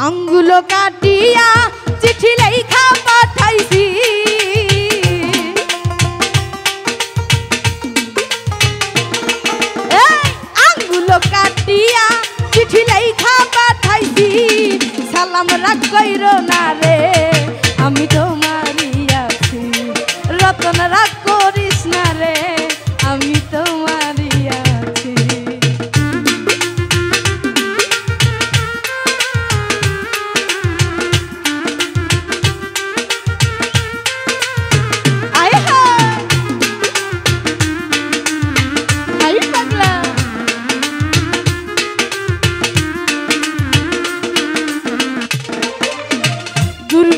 আঙ্গুলো কাটিয়া চিঠি লেখা পাঠাইছি আঙ্গুলো কাটিয়া চিঠি লেখা পাঠাইছি সালাম রাখ কইরো না রে আমি তোমারই আছি রতন রাগ করিস না রে আমি তোমারই আছি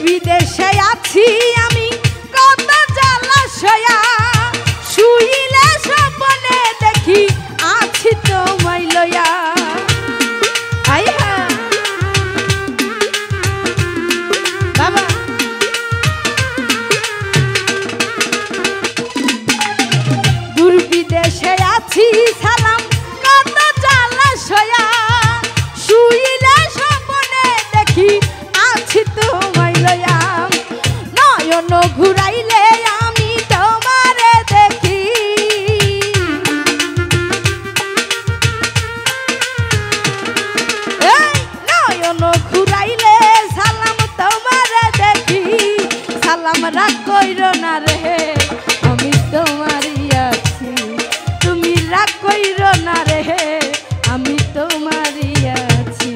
বিদেশে আছি আমি কত জলাশয়া শুইলে স্বপ্নে দেখি আছি তোমায় লইয়া বাবা দূর বিদেশে আছি সালাম কত জলাশয়া শুইলে স্বপ্নে দেখি আছি তোমায় লইয়া নয়ন ঘুরাইলে আমি তোমারে দেখি নয়ন ঘুরাইলে সালাম তোমারে দেখি সালাম রাগ কইরো না রে আমি তোমারই আছি তুমি রাগ কইরো না রে আমি তোমারই আছি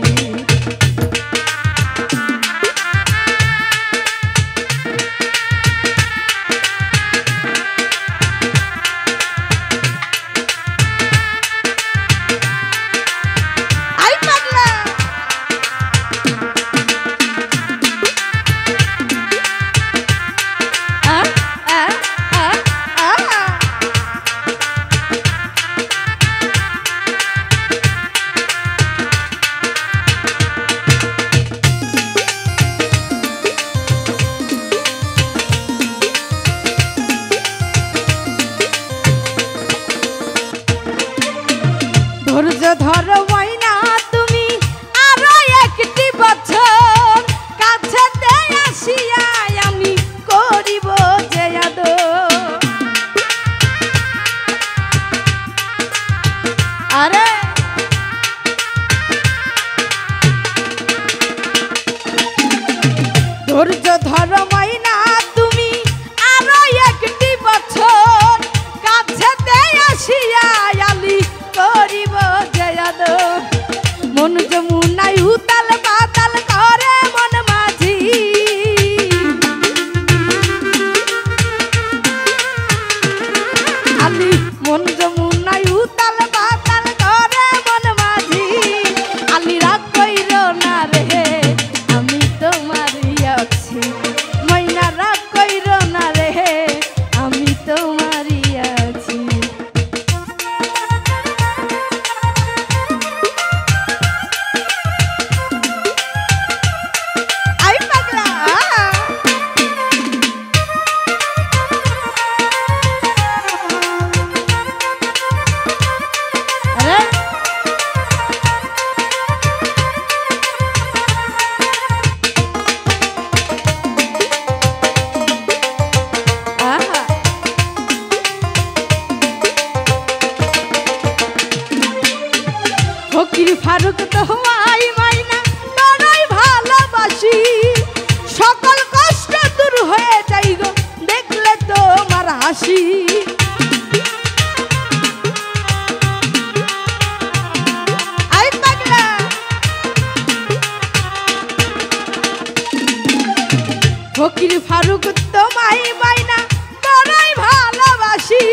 ধৈর্য ধরো ময়না তুমি আরো একটি বছর কাছেতে আসিয়া আমি করিব যে আদর আরে ধৈর্য ধরো ময়না তুমি আরো একটি বছর কাছেতে আসিয়া আলি করিব জয়াদ মন যমুনায় উতাল পাতাল করে মন মাঝি আলি মন যমুনায় উতাল পাতাল করে মন মাঝি আলি রাগ কইরো না রে আমি তোমারই আছি মই ফকির ফারুক তোমায় মাইনা বড়ই ভালোবাসি সকল কষ্ট দূর হয়ে যাই গো দেখলে তোমার হাসি আই পাগলা ফকির ফারুক তোমায় মাইনা বড়ই ভালোবাসি